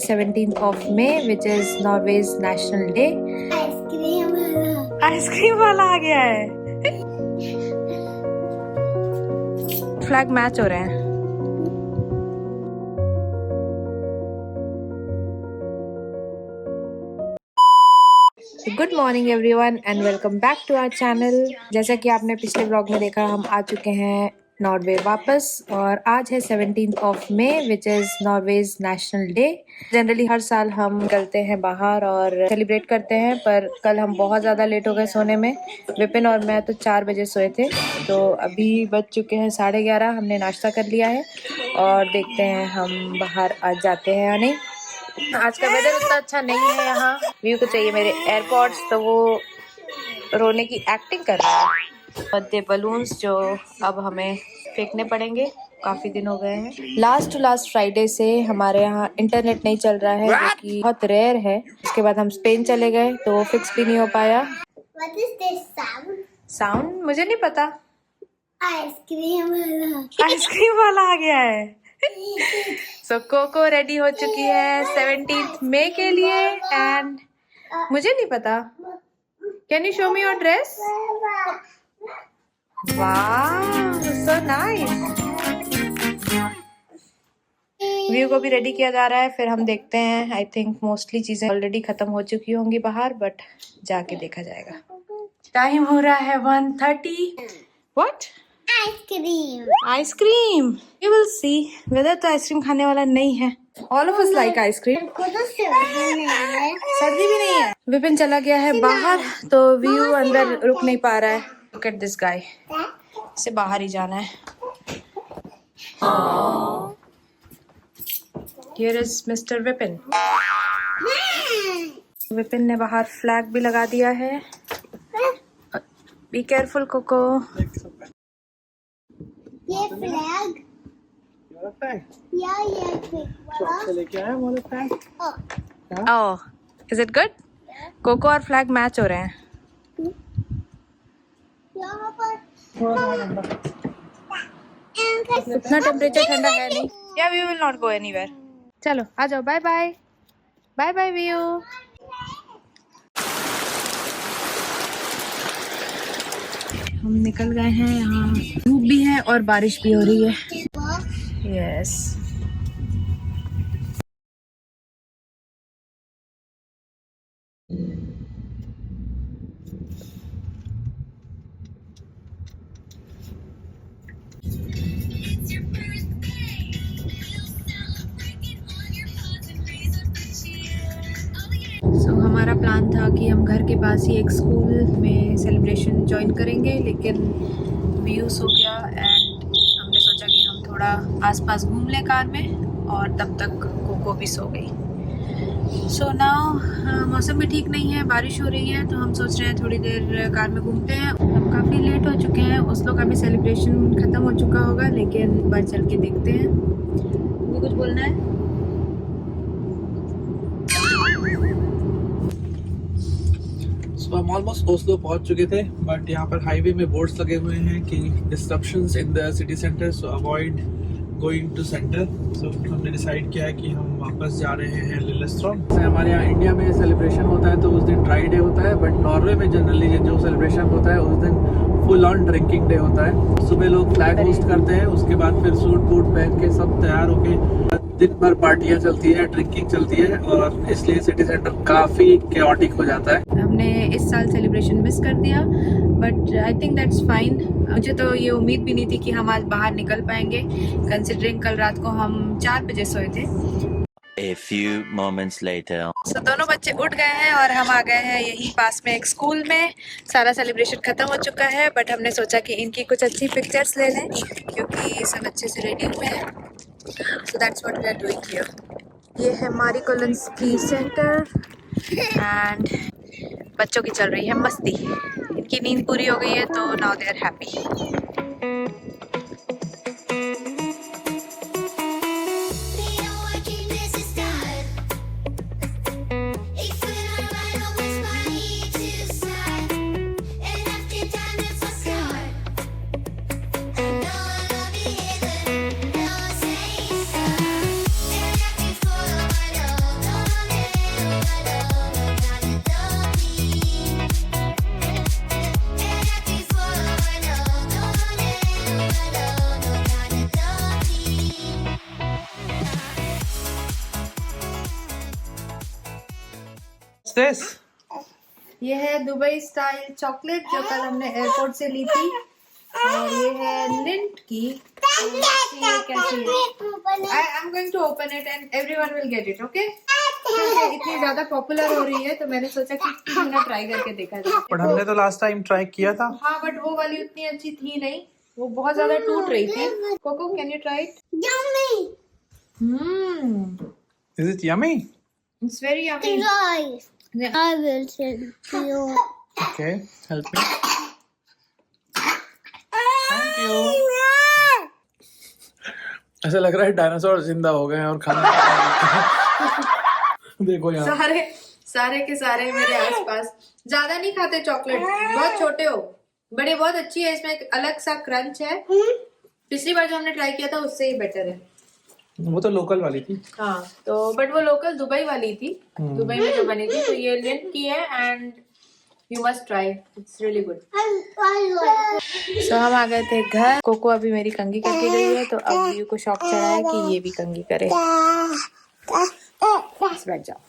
17th of May, which is Norway's National Day. Ice cream वाला आ गया है। फ्लैग मैच हो रहे हैं। Good morning everyone and welcome back to our channel. जैसा कि आपने पिछले ब्लॉग में देखा, हम आ चुके हैं नॉर्वे वापस और आज है 17th of May, which is Norway's national day. Generally हर साल हम निकलते हैं बाहर और सेलिब्रेट करते हैं, पर कल हम बहुत ज़्यादा लेट हो गए सोने में। विपिन और मैं तो 4 बजे सोए थे, तो अभी बज चुके हैं 11:30। हमने नाश्ता कर लिया है और देखते हैं हम बाहर आज जाते हैं या नहीं। आज का वेदर उतना अच्छा नहीं है यहाँ। व्यू को चाहिए मेरे एयरपॉड्स, तो वो रोने की एक्टिंग कर रहा है। बर्थडे बलून्स जो अब हमें फेंकने पड़ेंगे, काफ़ी दिन हो गए हैं। लास्ट टू लास्ट फ्राइडे से हमारे यहाँ इंटरनेट नहीं चल रहा है, जो कि बहुत रेयर है। उसके बाद हम स्पेन चले गए तो फिक्स भी नहीं हो पाया। What is this sound? Sound मुझे नहीं पता। आइसक्रीम वाला आ गया है। सो कोको रेडी हो चुकी है 17th मई के लिए एंड मुझे नहीं पता। Can you show me your dress? वाह, सो नाइस। व्यू को भी रेडी किया जा रहा है, फिर हम देखते हैं। आई थिंक मोस्टली चीजें ऑलरेडी खत्म हो चुकी होंगी बाहर, बट जाके देखा जाएगा। टाइम हो रहा है 1:30। What? Ice cream. You will see. Weather तो आइसक्रीम खाने वाला नहीं है। All of us like ice cream. सर्दी भी नहीं है। विपिन चला गया है बाहर, तो व्यू अंदर रुक नहीं पा रहा है। Look at this guy. इसे बाहर ही जाना है। Here is Mr. Vipin. Vipin ने बाहर फ्लैग भी लगा दिया है। Be careful Coco. ये फ्लैग या लेके आया वाला flag. Oh, is it good? Coco और फ्लैग मैच हो रहे हैं। यहाँ पर इतना टेम्परेचर ठंडा है नहीं। Yeah we will not go anywhere. चलो आ जाओ। Bye bye. Bye bye view. हम निकल गए हैं। यहाँ धूप भी है और बारिश भी हो रही है। यस। हमारा प्लान था कि हम घर के पास ही एक स्कूल में सेलिब्रेशन ज्वाइन करेंगे, लेकिन व्यू सो गया एंड हमने सोचा कि हम थोड़ा आसपास घूम लें कार में, और तब तक कोको भी सो गई। सो नाउ मौसम भी ठीक नहीं है, बारिश हो रही है, तो हम सोच रहे हैं थोड़ी देर कार में घूमते हैं। हम काफ़ी लेट हो चुके हैं। ओस्लो का भी सेलिब्रेशन ख़त्म हो चुका होगा, लेकिन एक बार चल के देखते हैं। भी कुछ बोलना है? हम ऑलमोस्ट ओस्लो पहुंच चुके थे, बट यहाँ पर हाईवे में बोर्ड्स लगे हुए हैं कि disruptions in the city centre, so avoid going to centre. So हमने डिसाइड किया है कि हम वापस जा रहे हैं लिलेस्ट्रॉम। हमारे यहाँ इंडिया में सेलिब्रेशन होता है तो उस दिन ड्राई डे होता है, बट नॉर्वे में जनरली जो सेलिब्रेशन होता है उस दिन फुल ऑन ड्रिंकिंग डे होता है। सुबह लोग फ्लैग होस्ट करते हैं, उसके बाद फिर सूट बूट पहन के सब तैयार होके दिन भर पार्टियां चलती है, ड्रिंकिंग चलती है, और इसलिए सिटी सेंटर काफी केओटिक हो जाता है। हमने इस साल सेलिब्रेशन मिस कर दिया, but I think that's fine. मुझे तो ये उम्मीद भी नहीं थी कि हम आज बाहर निकल पाएंगे, कंसिडरिंग कल रात को हम 4 बजे सोए थे। A few moments later. So, दोनों बच्चे उठ गए हैं और हम आ गए हैं यहीं पास में एक स्कूल में। सारा सेलिब्रेशन खत्म हो चुका है, बट हमने सोचा कि इनकी कुछ अच्छी पिक्चर्स ले लें, क्योंकि सब अच्छे से रेडी हुए हैं। So that's what we are doing here. ये है मारी कोलिंस्की सेंटर एंड बच्चों की चल रही है मस्ती। इनकी नींद पूरी हो गई है, तो now they are happy. this? ये है दुबई स्टाइल चॉकलेट जो कल हमने एयरपोर्ट से ली थी, और ये है लिंट की। I am going to open it and everyone will get it, okay? इतनी ज्यादा पॉपुलर हो रही है तो मैंने सोचा कि क्यों ना ट्राई करके देखा जाए। बट हमने तो लास्ट टाइम ट्राई किया था। हाँ, बट वो वाली उतनी अच्छी थी नहीं, वो बहुत ज्यादा टूट रही थी। Coco, can you try it? Yummy. Is it yummy? It's very yummy. Guys, Yeah. I will tell you. Okay, help me. Thank you. ऐसा लग रहा है डायनासोर जिंदा हो गए हैं और खाना देखो यहाँ। सारे के सारे मेरे आसपास ज्यादा नहीं खाते चॉकलेट, बहुत छोटे हो। बड़े बहुत अच्छी है, इसमें एक अलग सा क्रंच है। पिछली बार जो हमने ट्राई किया था उससे ही बेटर है। वो तो लोकल वाली थी। हाँ, तो बट वो लोकल दुबई वाली थी, दुबई में जो बनी थी। तो ये लिंट की है and you must try, it's really good. So हम आ गए थे घर। कोको अभी मेरी कंघी करके गई है, तो अब यू को शौक चढ़ा है कि ये भी कंघी करे। बस बैठ जाओ।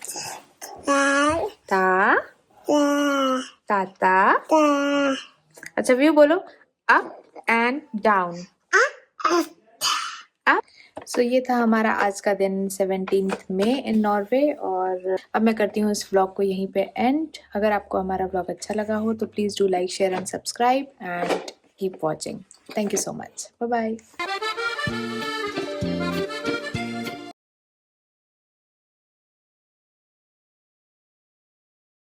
ताता। अच्छा व्यू बोलो, अप एंड डाउन। अप। सो ये था हमारा आज का दिन 17 मई इन नॉर्वे। और अब मैं करती हूँ इस व्लॉग को यहीं पे एंड। अगर आपको हमारा व्लॉग अच्छा लगा हो तो please do like, share and subscribe and keep watching. Thank you so much. Bye bye.